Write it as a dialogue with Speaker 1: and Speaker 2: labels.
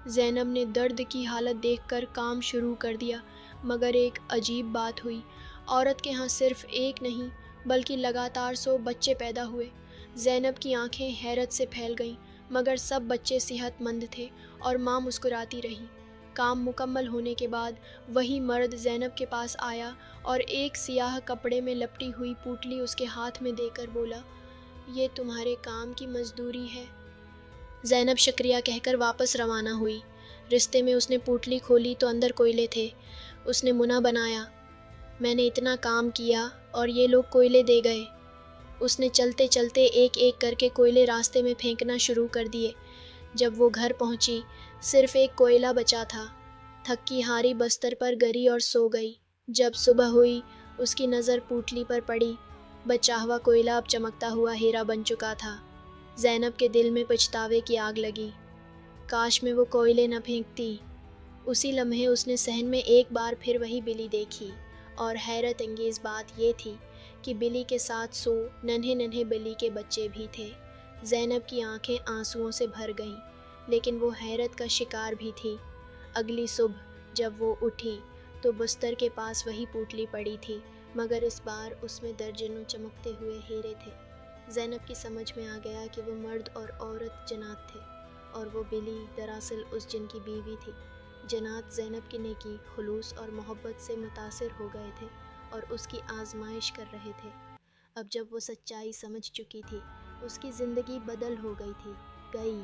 Speaker 1: زینب نے درد کی حالت دیکھ کر کام شروع کر دیا، مگر ایک عجیب بات ہوئی۔ عورت کے ہاں صرف ایک نہیں بلکہ لگاتار 100 بچے پیدا ہوئے۔ زینب کی آنکھیں حیرت سے پھیل گئیں، مگر سب بچے صحت مند تھے اور ماں مسکراتی رہی۔ کام مکمل ہونے کے بعد وہی مرد زینب کے پاس آیا اور ایک سیاہ کپڑے میں لپٹی ہوئی پوٹلی اس کے ہاتھ میں دے کر بولا، یہ تمہارے کام کی مزدوری ہے۔ زینب شکریہ کہہ کر واپس روانہ ہوئی۔ رستے میں اس نے پوٹلی کھولی تو اندر کوئلے تھے۔ اس نے منہ بنایا، میں نے اتنا کام کیا اور یہ لوگ کوئلے دے گئے۔ اس نے چلتے چلتے ایک ایک کر کے کوئلے راستے میں پھینکنا شروع کر دیے۔ جب وہ گھر پہنچی، صرف ایک کوئلہ بچا تھا۔ تھکی ہاری بستر پر گری اور سو گئی۔ جب صبح ہوئی، اس کی نظر پوٹلی پر پڑی۔ بچا ہوا کوئلہ اب چمکتا ہوا ہیرا بن چکا تھا۔ زینب کے دل میں پچھتاوے کی آگ لگی۔ کاش میں وہ کوئلے نہ پھینکتی۔ اسی لمحے اس نے صحن میں ایک بار پھر وہی بلی دیکھی، اور حیرت انگیز بات یہ تھی کہ بلی کے ساتھ 100 ننھے ننھے بلی کے بچے بھی تھے۔ زینب کی آنکھیں آنسوؤں سے بھر گئیں، لیکن وہ حیرت کا شکار بھی تھی۔ اگلی صبح جب وہ اٹھی تو بستر کے پاس وہی پوٹلی پڑی تھی، مگر اس بار اس میں درجنوں چمکتے ہوئے ہیرے تھے۔ زینب کی سمجھ میں آ گیا کہ وہ مرد اور عورت جنات تھے، اور وہ بلی دراصل اس جن کی بیوی تھی۔ جنات زینب کی نیکی، خلوص اور محبت سے متاثر ہو گئے تھے اور اس کی آزمائش کر رہے تھے۔ اب جب وہ سچائی سمجھ چکی تھی، اس کی زندگی بدل ہو گئی تھی۔ گئی